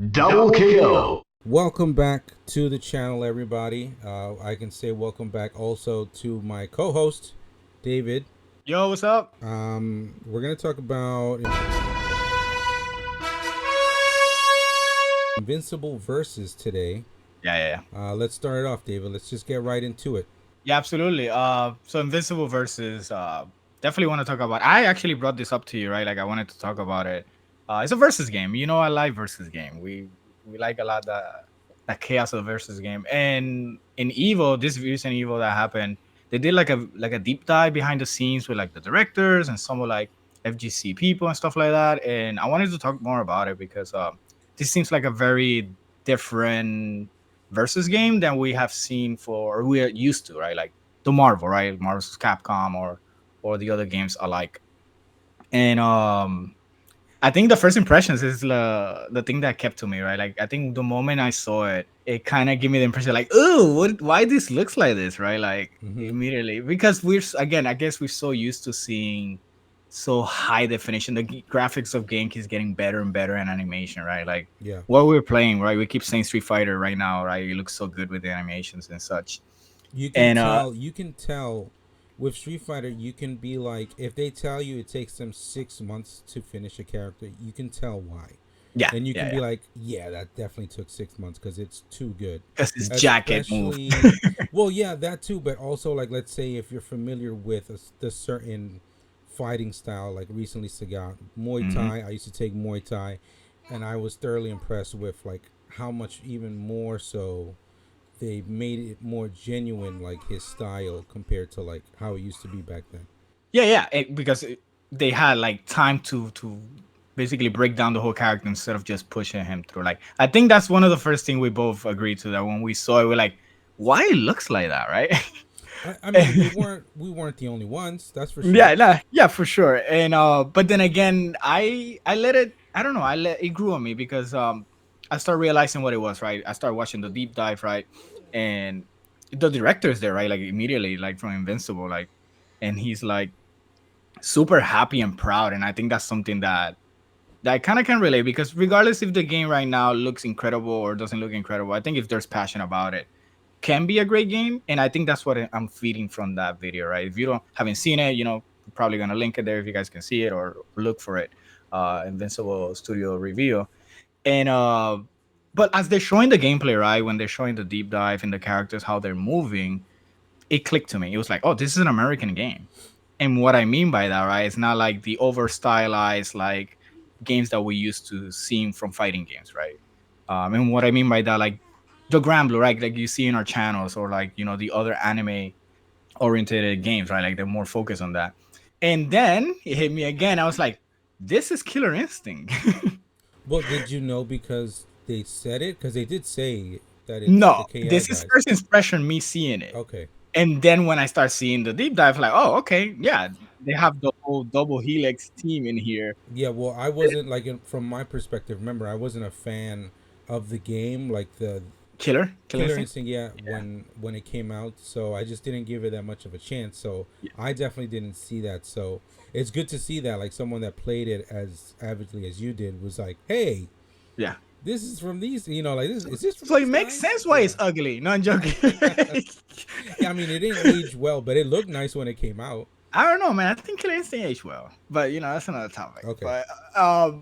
Double KO. Welcome back to the channel, everybody. I can say welcome back also to my co-host, David. Yo, what's up? We're gonna talk about Invincible versus today. Yeah. Let's start it off, David. Let's just get right into it. Yeah, absolutely. So Invincible versus definitely want to talk about. I actually brought this up to you, right? Like I wanted to talk about it. It's a versus game. You know, I like versus game. We like a lot the chaos of versus game. And in Evo, this recent Evo that happened, they did like a deep dive behind the scenes with like the directors and some of like FGC people and stuff like that. And I wanted to talk more about it because this seems like a very different versus game than we have seen for or we are used to, right? Like the Marvel, right? Marvel's Capcom or the other games alike. And I think the first impressions is the thing that kept to me, right? Like I think the moment I saw it, it kind of gave me the impression like, oh, what? Why this looks like this, right? Like Mm-hmm. immediately because again, I guess we're so used to seeing so high definition. The graphics of game keeps getting better and better in animation, right? Like Yeah, what we're playing, right? We keep saying Street Fighter right now, right? It looks so good with the animations and such. you can And tell. You can tell with Street Fighter. You can be like, if they tell you it takes them 6 months to finish a character, you can tell why. yeah, And you can yeah, be yeah, like, yeah, that definitely took 6 months because it's too good. because his jacket moved. Especially, well, yeah, that too, but also, like, let's say if you're familiar with the certain fighting style, like recently Sagat, Muay Hmm. Thai, I used to take Muay Thai, and I was thoroughly impressed with, like, how much even more so they made it more genuine, like, his style compared to, like, how it used to be back then. Yeah, because they had like time to basically break down the whole character instead of just pushing him through. Like I think that's one of the first thing we both agreed to that when we saw it, we're like, why it looks like that, right? I mean, we weren't the only ones, that's for sure. Yeah, nah, yeah, for sure. And but then again, I let it. I don't know. I let it grew on me because I started realizing what it was. Right, I started watching the deep dive. Right, and the director is there. Right, like immediately, like from Invincible, like, and he's like super happy and proud. And I think that's something that I kind of can relate because regardless if the game right now looks incredible or doesn't look incredible, I think if there's passion about it, can be a great game. And I think that's what I'm feeding from that video, right? If you don't haven't seen it, I'm probably gonna link it there if you guys can see it or look for it. Invincible Studio review. And but as they're showing the gameplay, right? When they're showing the deep dive and the characters, how they're moving, it clicked to me. It was like, oh, this is an American game. And what I mean by that, right, it's not like the over stylized like games that we used to seeing from fighting games, right? And what I mean by that, like the Grand Blue, right, like you see in our channels, or like the other anime oriented games, right? Like they're more focused on that. And then it hit me again. I was like, this is Killer Instinct. Well, did you know because they said it? Because they did say that it's the No, KI this is guys. first impression, me seeing it. Okay. And then when I start seeing the deep dive, like, oh, okay, yeah, they have the whole double helix team in here. Yeah, well, I wasn't like from my perspective. Remember, I wasn't a fan of the game, like the Killer Killer Instinct. Instinct. Yeah, Yeah, when it came out, so I just didn't give it that much of a chance. So yeah, I definitely didn't see that. So it's good to see that, like someone that played it as avidly as you did was like, hey, yeah. this is from these. Like this is this from So it these makes guys? sense why Yeah. it's ugly. No, I'm joking. Yeah, I mean, it didn't age well, but it looked nice when it came out. I don't know, man. I think Killer Instinct aged well, but that's another topic. Okay. But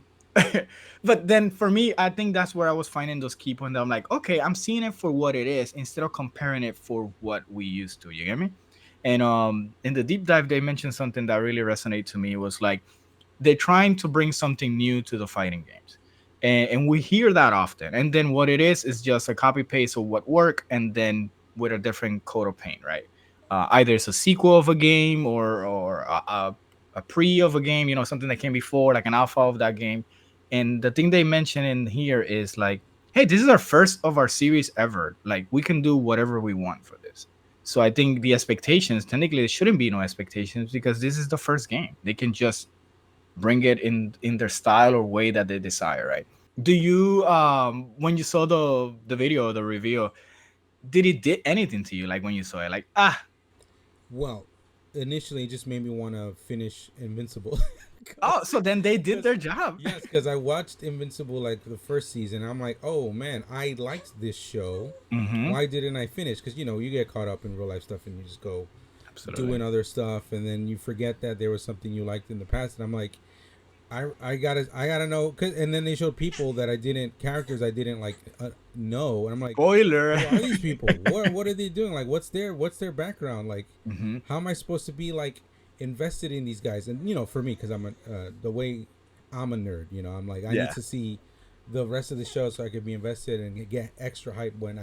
but then for me, I think that's where I was finding those key points. That I'm like, okay, I'm seeing it for what it is instead of comparing it for what we used to. You get me? And in the deep dive, they mentioned something that really resonated to me. Was like they're trying to bring something new to the fighting games, and we hear that often. And then what it is just a copy paste of what worked, and then with a different coat of paint, right? Either it's a sequel of a game or a pre of a game, something that came before, like an alpha of that game. And the thing they mention in here is like, hey, this is our first of our series ever. Like we can do whatever we want for this. So I think the expectations, technically, there shouldn't be no expectations because this is the first game. They can just bring it in their style or way that they desire, right? Do you when you saw the video, the review, did it did anything to you, like when you saw it, like Well, initially, it just made me want to finish Invincible Oh, so then they did Because their job. yes, because I watched Invincible like the first season. I'm like, oh man, I liked this show. Mm-hmm. Why didn't I finish? Because you get caught up in real life stuff and you just go Absolutely. doing other stuff, and then you forget that there was something you liked in the past. And I'm like, I gotta know. And then they showed people that I didn't characters I didn't like know, and I'm like, Spoiler. who are these people? What are they doing? Like, what's their background? Like, Mm-hmm. how am I supposed to be like invested in these guys? And for me, because the way I'm a nerd, I'm like I need Yeah. to see the rest of the show so I could be invested and get extra hype when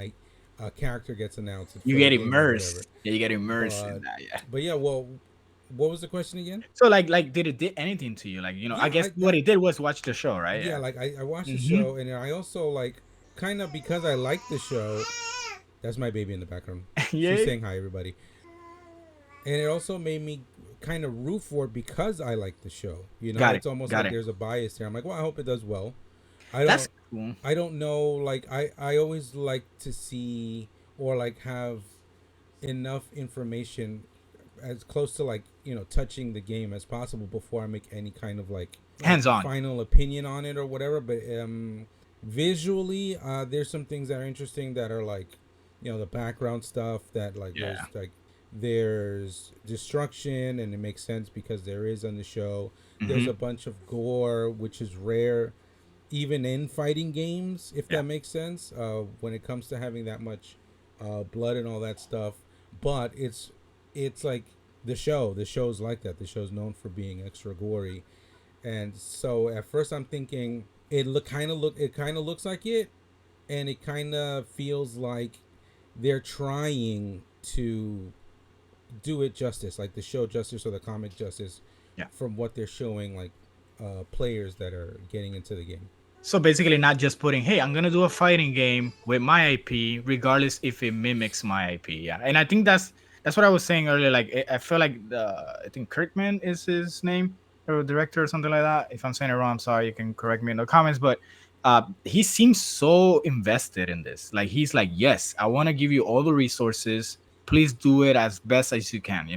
a character gets announced You for the get game or whatever. immersed. Yeah, you get immersed But in that. Yeah. but yeah, well, what was the question again? So like did it did anything to you? Like, I Yeah, guess I what that it did was watch the show, right? yeah, Yeah. like I watched the Mm-hmm. show and I also like kind of because I like the show. That's my baby in the background. She's Yay. saying hi, everybody. And it also made me kind of root for it because I like the show. Got it. It's almost Got like it. there's a bias there. I'm like, well, I hope it does well. I That's don't cool. I don't know, like I always like to see or like have enough information as close to like, touching the game as possible before I make any kind of like Hands on. final opinion on it or whatever. But visually, there's some things that are interesting that are like, the background stuff that like Yeah. there's destruction and it makes sense because there is on the show. There's Mm-hmm. a bunch of gore, which is rare even in fighting games, if Yeah. that makes sense. When it comes to having that much blood and all that stuff, but it's like the show's like that. The show's known for being extra gory, and so at first I'm thinking it kind of looks like it, and it kind of feels like they're trying to do it justice, like the show justice or the comic justice, Yeah. from what they're showing, like players that are getting into the game. So basically, not just putting, "Hey, I'm gonna do a fighting game with my IP, regardless if it mimics my IP." Yeah, and I think that's what I was saying earlier. Like, I feel like I think Kirkman is his name, or director or something like that. If I'm saying it wrong, I'm sorry. You can correct me in the comments. But he seems so invested in this. Like, he's like, "Yes, I want to give you all the resources. Please do it as best as you can."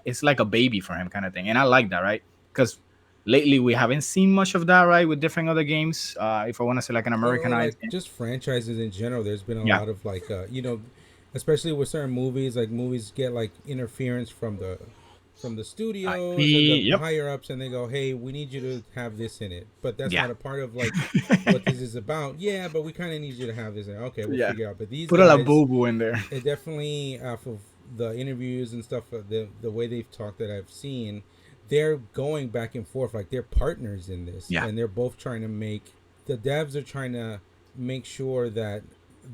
It's like a baby for him, kind of thing, and I like that, right? Because lately we haven't seen much of that, right, with different other games. If I want to say like an Or like Americanized game. just franchises in general. There's been a Yeah. lot of like especially with certain movies, like movies get like interference from the studios or the IP. Yep. higher ups, and they go, hey, we need you to have this in it, but that's Yeah. not a part of like what this is about. Yeah, but we kind of need you to have this in it. Okay, we'll Yeah. figure out. But these Put a la guys, boo boo in there. it definitely, off of the interviews and stuff, the way they've talked that I've seen, they're going back and forth, like they're partners in this, Yeah. and they're both trying to make the devs are trying to make sure that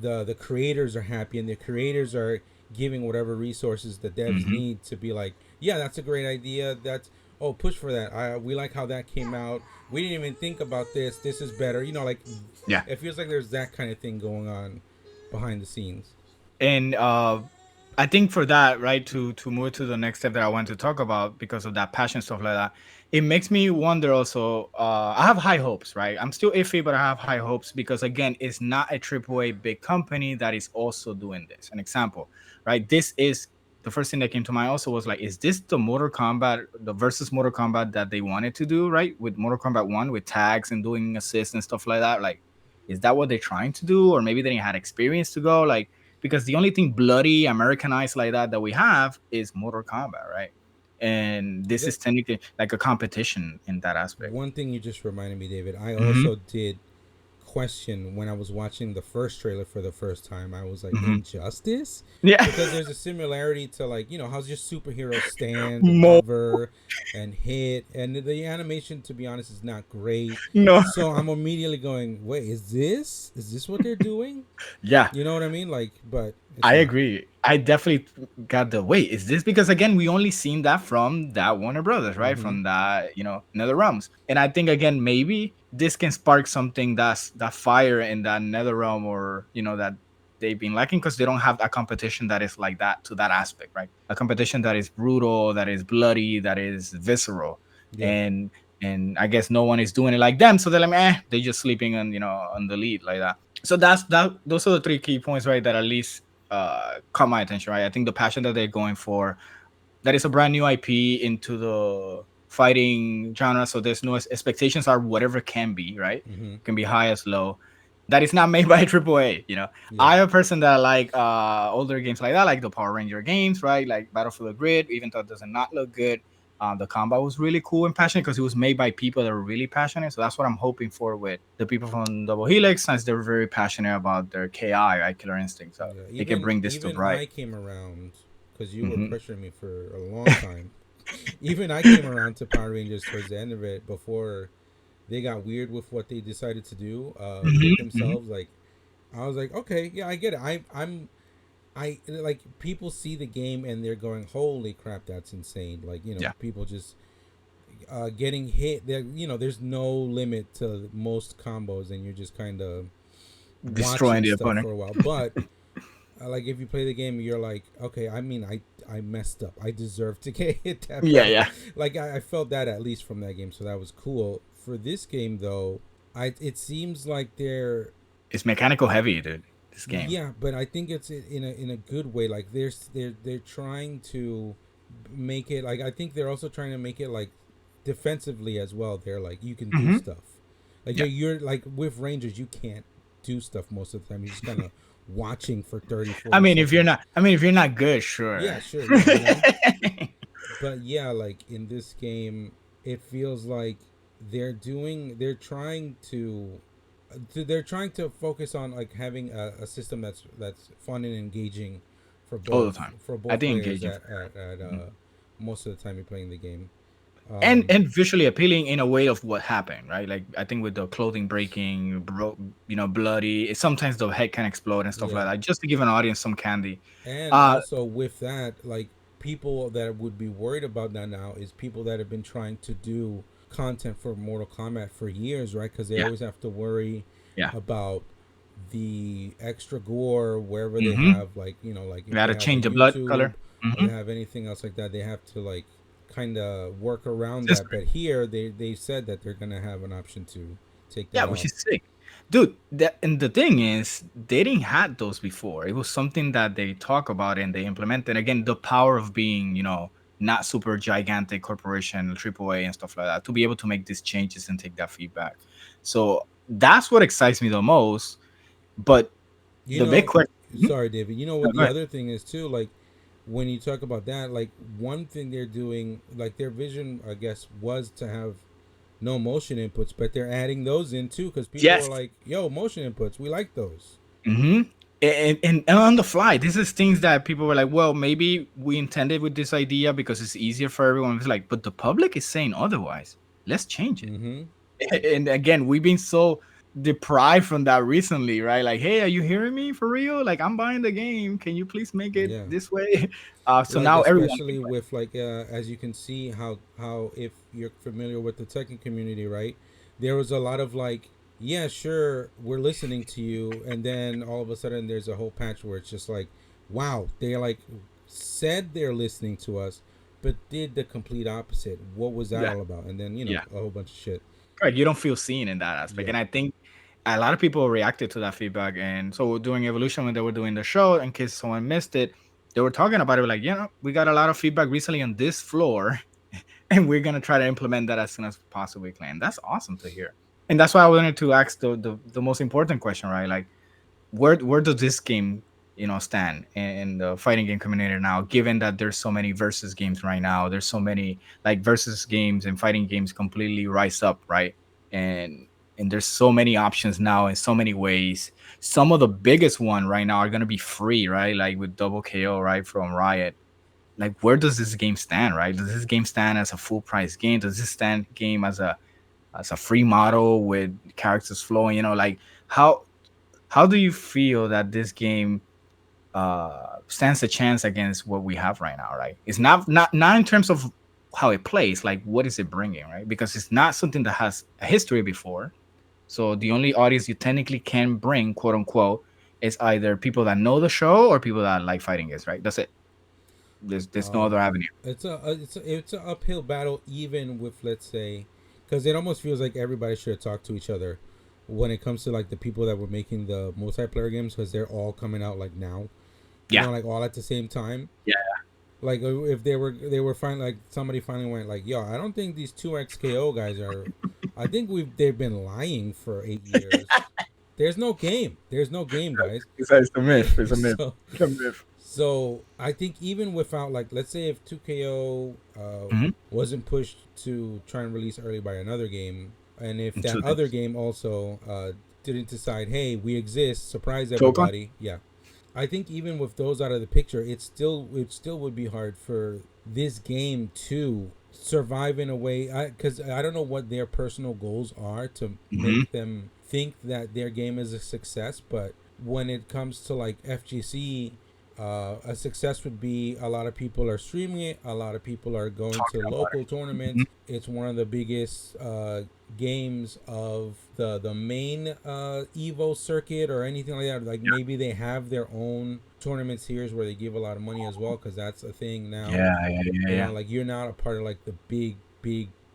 the creators are happy, and the creators are giving whatever resources the devs Hmm. need to be like, yeah, that's a great idea. That's push for that. We like how that came out. We didn't even think about this. This is better. Like Yeah. it feels like there's that kind of thing going on behind the scenes. And I think for that, right, to move to the next step that I want to talk about, because of that passion stuff like that, it makes me wonder also. I have high hopes, right? I'm still iffy, but I have high hopes because, again, it's not a AAA big company that is also doing this. An example, right? This is the first thing that came to mind. Also, was like, is this the Mortal Kombat, the versus Mortal Kombat that they wanted to do, right? With Mortal Kombat 1, with tags and doing assists and stuff like that. Like, is that what they're trying to do, or maybe they didn't had experience to go like? Because the only thing bloody Americanized like that we have is Mortal Kombat, right? And this The is technically like a competition in that aspect. one thing you just reminded me, David, I Hmm. also did question when I was watching the first trailer for the first time. I was like, Hmm. Injustice? Yeah. Because there's a similarity to like, how just superheroes stand and Mo- hover and hit. And the animation, to be honest, is not great. no. So I'm immediately going, wait, is this? Is this what they're doing? Yeah. You know what I mean? Like, but it's I not. agree. I definitely got the wait. Is this because, again, we only seen that from that Warner Brothers, right? Mm-hmm. From that, Nether Realms. And I think, again, maybe this can spark something that's that fire in that Nether Realm, or that they've been lacking, because they don't have a competition that is like that, to that aspect, right? A competition that is brutal, that is bloody, that is visceral, Yeah. and I guess no one is doing it like them. So they're like, they're just sleeping on on the lead like that. So those are the three key points, right? That at least caught my attention, right? I think the passion that they're going for, that is a brand new IP into the fighting genre, so there's no expectations are whatever can be, right? Mm-hmm. Can be high as low. That is not made by AAA. Yeah. I'm a person that like older games like that, like the Power Ranger games, right? Like Battlefield Grid, even though it does not look good. The combat was really cool and passionate because it was made by people that were really passionate. So that's what I'm hoping for with the people from Double Helix, since they're very passionate about their KI, right? Killer Instinct. So Yeah. they can bring this to Even bright. I came around because you were Mm-hmm. pressuring me for a long time. Even I came around to Power Rangers towards the end of it before they got weird with what they decided to do with Mm-hmm. themselves. Like I was like, okay, yeah, I get it. I like people see the game and they're going, holy crap, that's insane. Like Yeah, people just getting hit. There, there's no limit to most combos, and you're just kind of destroying watching the stuff opponent. for a while. But like if you play the game, you're like, okay, I mean, I messed up. I deserve to get hit that Yeah, bad. yeah. Like I felt that at least from that game, so that was cool. For this game though, it seems like they're It's mechanical heavy, dude. This game. yeah, but I think it's in a good way. Like they're trying to make it like I think they're also trying to make it like defensively as well. They're like you can do Mm-hmm. stuff. Like Yeah. you're like with Rangers, you can't do stuff most of the time. You're just kind of watching for 30, I 40 mean, if you're seconds. not, I mean, if you're not good, sure. Yeah, sure, yeah. But yeah, like in this game, it feels like they're trying they're trying to focus on like having a system that's fun and engaging All the time. for I both think players engaging. at Mhm. most of the time you're playing the game. And visually appealing in a way of what happened, right? Like I think with the clothing breaking, bloody. Sometimes the head can explode and stuff like Yeah, that, just to give an audience some candy. and Uh, also with that, like people that would be worried about that now is people that have been trying to do content for Mortal Kombat for years, right? Because they yeah, always have to worry yeah. about the extra gore wherever they Mm-hmm. have like like You if got they to have a change the blood YouTube color. or Mm-hmm. they have anything else like that, they have to like kind of work around that. Sister. But here they said that they're gonna have an option to take Yeah, that which off. is sick, dude. And the thing is, they didn't had those before. It was something that they talk about and they implemented. Again, the power of being, not super gigantic corporation, AAA and stuff like that, to be able to make these changes and take that feedback. So that's what excites me the most. But You the big know, question. Mhm. sorry, David. You know No, what go the ahead. other thing is too, like when you talk about that, like one thing they're doing, like their vision, I guess, was to have no motion inputs, but they're adding those in too because people are Yes. like, "Yo, motion inputs, we like those." hmm and on the fly, this is things that people were like, well, maybe we intended with this idea because it's easier for everyone. It's like, but the public is saying otherwise. Let's change it. Mm-hmm. And again, we've been so deprived from that recently, right? Like, hey, are you hearing me for real? Like, I'm buying the game. Can you please make it Yeah. this way? So Like now everyone can especially play. with like as you can see how if you're familiar with the techie community, right, there was a lot of like, yeah, sure, we're listening to you, and then all of a sudden there's a whole patch where it's just like, wow, they like said they're listening to us but did the complete opposite. What was that Yeah, all about? And then yeah. a whole bunch of shit. Right. You don't feel seen in that aspect. Yeah. And I think a lot of people reacted to that feedback. And so during Evolution, when they were doing the show, in case someone missed it, they were talking about it. Like, we got a lot of feedback recently on this floor, and we're gonna try to implement that as soon as possibly can. That's awesome to hear. And that's why I wanted to ask the most important question, right? Like, where does this game stand in the fighting game community now, given that there's so many versus games right now, there's so many like versus games and fighting games completely rise up, right? And there's so many options now in so many ways. Some of the biggest one right now are going to be free, right? Like with double KO, right, from Riot. Like, where does this game stand, right? Does this game stand as a full price game? Does this stand game as a free model with characters flowing, like how how do you feel that this game stands a chance against what we have right now? Right, it's not in terms of how it plays, like what is it bringing, right? Because it's not something that has a history before. So the only audience you technically can bring, quote unquote, is either people that know the show or people that like fighting games, right? That's it. There's no other avenue. It's a uphill battle even with, let's say, because it almost feels like everybody should talk to each other when it comes to like the people that were making the multiplayer games because they're all coming out like now, Yeah, like all at the same time. yeah, Like if they were finally like somebody finally went like, yo, I don't think these two XKO guys are. I think they've been lying for 8 years. There's no game. There's no game, guys. It's a myth. It's a myth. so It's a myth. so I think even without like, let's say if 2KO Mm-hmm. wasn't pushed to try and release early by another game, and if that Two other things. game also didn't decide, hey, we exist, surprise Token. everybody, yeah, I think even with those out of the picture, it still would be hard for this game to survive in a way. Because I don't know what their personal goals are to Mm-hmm. make them think that their game is a success. But when it comes to like FGC, a success would be a lot of people are streaming it. A lot of people are going to Talking about local it. tournaments. It's one of the biggest games of the main Evo circuit or anything like that. Like maybe they have their own tournaments here where they give a lot of money as well, because that's a thing now. Yeah, yeah, yeah, yeah. Like you're not a part of like the big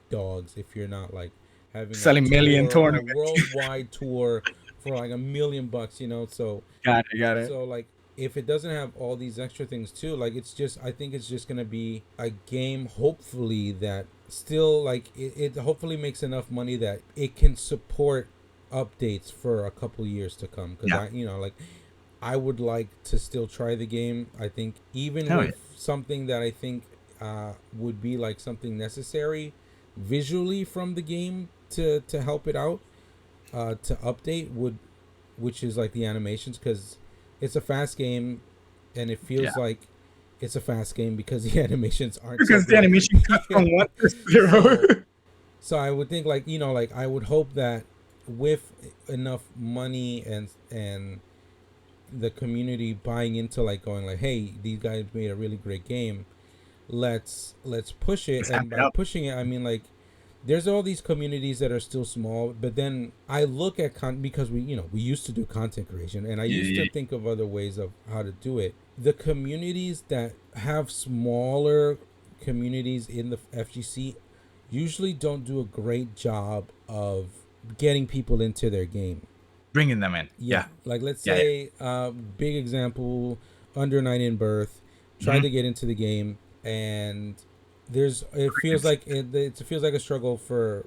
dogs if you're not like having a Selling million tour, a tournaments. worldwide tour for like $1 million, so Got it. Got it. like if it doesn't have all these extra things too, like I think it's just gonna be a game hopefully that still like it hopefully makes enough money that it can support updates for a couple years to come, because Yeah. like I would like to still try the game. I think even Hell yeah. with something that I think would be like something necessary visually from the game to help it out, to update would, which is like the animations, because it's a fast game and it Yeah. feels like it's a fast game because the animations aren't so Because the good. animation cut Yeah. from 1 to 0. So so I would think like, like I would hope that with enough money and the community buying into like going like, hey, these guys made a really great game, let's push it. Just amp And it by up. pushing it, I mean like there's all these communities that are still small, but then I look at because we used to do content creation, and I Yeah, used to yeah, think of other ways of how to do it. The communities that have smaller communities in the FGC usually don't do a great job of getting people into their game. bringing them in. Yeah, Yeah. like let's Yeah. Yeah. say, big example, under 9 in birth, tried Mm-hmm. to get into the game, and it feels Crickets. like it feels like a struggle for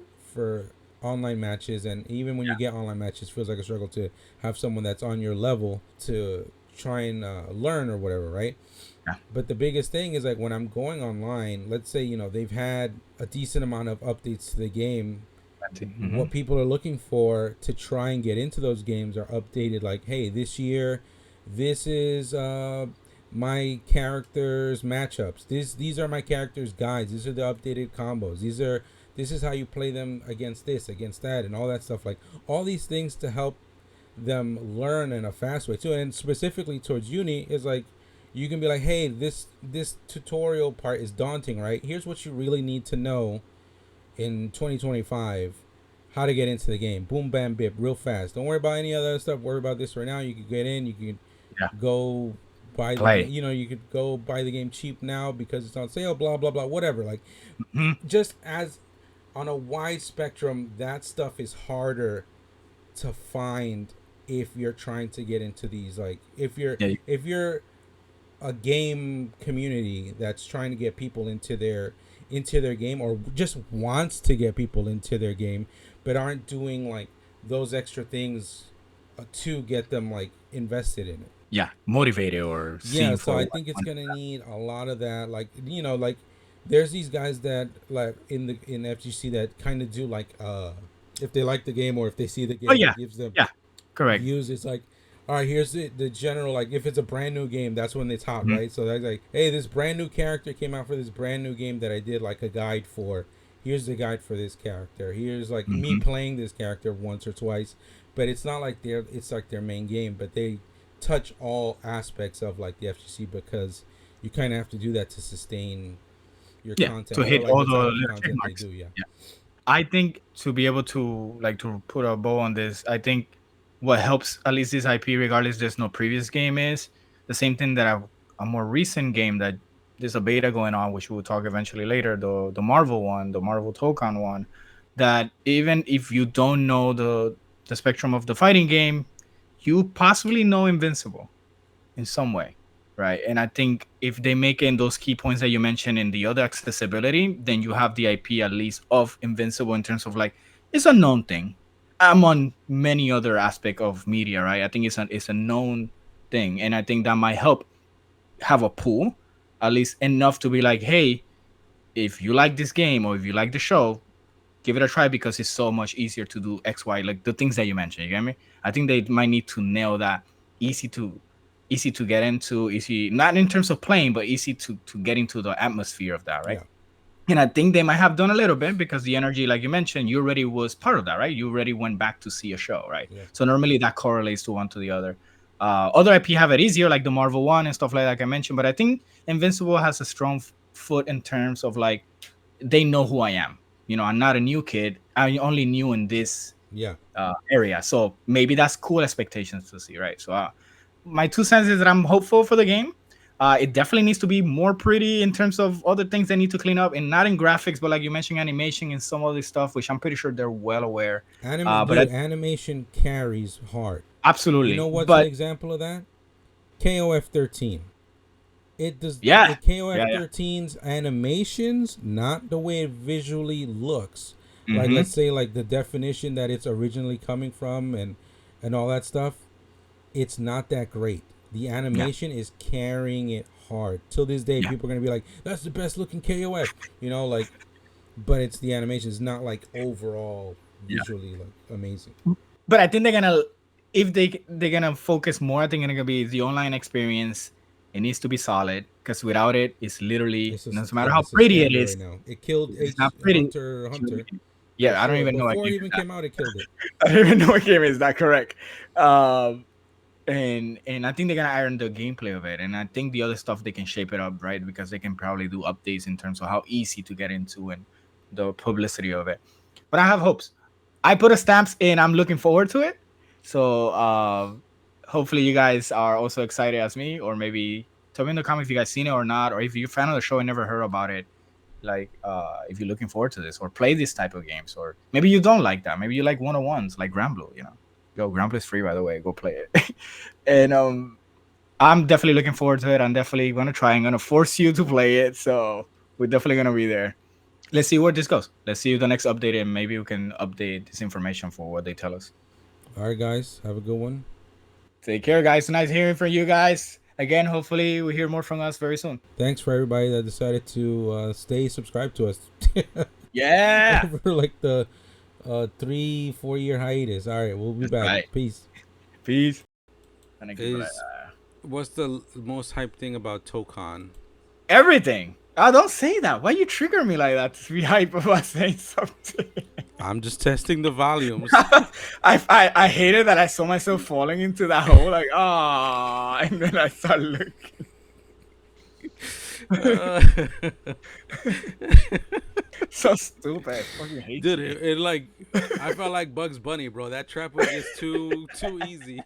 online matches, and even when you get online matches, it feels like a struggle to have someone that's on your level to try and learn or whatever, right? Yeah. But the biggest thing is like when I'm going online, let's say they've had a decent amount of updates to the game, Mm-hmm. what people are looking for to try and get into those games are updated. Like, hey, this year, this is my characters matchups. These are my characters guides. These are the updated combos. This is how you play them against this, against that, and all that stuff. Like all these things to help them learn in a fast way too. And specifically towards uni is like you can be like, hey, this tutorial part is daunting, right? Here's what you really need to know in 2025, how to get into the game. Boom, bam, bip, real fast. Don't worry about any other stuff. Worry about this right now. You can get in. You can Yeah. go buy the game. Play. You could go buy the game cheap now because it's on sale. Blah blah blah. Whatever. Like, Mm-hmm. just as on a wide spectrum, that stuff is harder to find if you're trying to get into these. Like, Yeah. if you're a game community that's trying to get people into their game, or just wants to get people into their game but aren't doing like those extra things to get them like invested in it. Yeah. Motivated or Yeah, seen so for I what think you it's want. gonna need a lot of that. Like like there's these guys that like in FGC that kind of do like if they like the game or if they see the Oh game yeah. that gives them Yeah. Correct. views, it's like, all right, here's the general, like if it's a brand new game, that's when it's hot, Mm-hmm. right? So that's like, hey, this brand new character came out for this brand new game that I did like a guide for. Here's the guide for this character. Here's like me Mm-hmm. playing this character once or twice, but it's not like it's like their main game, but they touch all aspects of like the FGC, because you kind of have to do that to sustain your Yeah. content. To hit Otherwise, all it's the how much little check content they marks. do. Yeah. Yeah. I think to be able to like to put a bow on this, I think what helps at least this IP, regardless there's no previous game, is the same thing that a more recent game that there's a beta going on, which we'll talk eventually later, the Marvel one, the Marvel Token one, that even if you don't know the spectrum of the fighting game, you possibly know Invincible in some way. right? And I think if they make in those key points that you mentioned in the other accessibility, then you have the IP at least of Invincible in terms of like it's a known thing. Among many other aspect of media, right? I think it's a known thing, and I think that might help have a pool, at least enough to be like, hey, if you like this game or if you like the show, give it a try because it's so much easier to do X, Y, like the things that you mentioned. You get me? I think they might need to nail that easy to easy to get into, easy not in terms of playing, but easy to get into the atmosphere of that, right? Yeah, And I think they might have done a little bit because the energy, like you mentioned, you already was part of that, right? You already went back to see a show, right? yeah, So normally that correlates to one to the other. Other IP have it easier, like the Marvel one and stuff like I mentioned. But I think Invincible has a strong foot in terms of like they know who I am. I'm not a new kid. I'm only new in this yeah. area. So maybe that's cool expectations to see, right? So my 2 cents is that I'm hopeful for the game. It definitely needs to be more pretty in terms of other things they need to clean up, and not in graphics, but like you mentioned, animation and some other stuff, which I'm pretty sure they're well aware. But Animation carries hard. You absolutely, know what's an but example of that? KOF 13. It does yeah, it KOF yeah, yeah. 13's animations, not the way it visually looks. Like Mm-hmm. let's say like the definition that it's originally coming from and all that stuff, it's not that great. The Yeah, animation is carrying it hard. Till this day yeah, people are going to be like, "That's the best looking KOF." Like but it's the animation. It's not like overall yeah. visually like amazing. But I think they're gonna, if they're gonna focus more, I think it's gonna be the online experience. It needs to be solid because without it, it's literally no matter how It's a pretty it standard is, right now. It killed if it's H not pretty. Hunter for Yeah, I don't sure. even know what Before game it is even that. came out, it killed it. I don't even know what game is that. Correct. Um, and I think they're gonna iron the gameplay of it, and I think the other stuff they can shape it up right because they can probably do updates in terms of how easy to get into and the publicity of it. But I have hopes. I put a stamps in. I'm looking forward to it. So hopefully you guys are also excited as me, or maybe tell me in the comments if you guys seen it or not, or if you're a fan of the show and never heard about it. Like if you're looking forward to this or play this type of games, or maybe you don't like that. Maybe you like one-on-ones like Granblue. Yo, Granblue is free by the way. Go play it. And I'm definitely looking forward to it. I'm definitely gonna try. I'm gonna force you to play it. So we're definitely gonna be there. Let's see where this goes. Let's see the next update, and maybe we can update this information for what they tell us. All right, guys, have a good one. Take care, guys. Nice hearing from you guys. Again, hopefully we hear more from us very soon. Thanks for everybody that decided to stay subscribed to us Yeah. over like the 3-4 year hiatus. All right, we'll be back. Right. Peace. Peace. Is what's the most hyped thing about Tokan? Everything. Oh, don't say that. Why you trigger me like that to be hype about saying something? I'm just testing the volumes. I hated that I saw myself falling into that hole, like, ah, and then I started looking. So stupid. I fucking hate Dude, you. it like I felt like Bugs Bunny, bro. That trap was just too easy.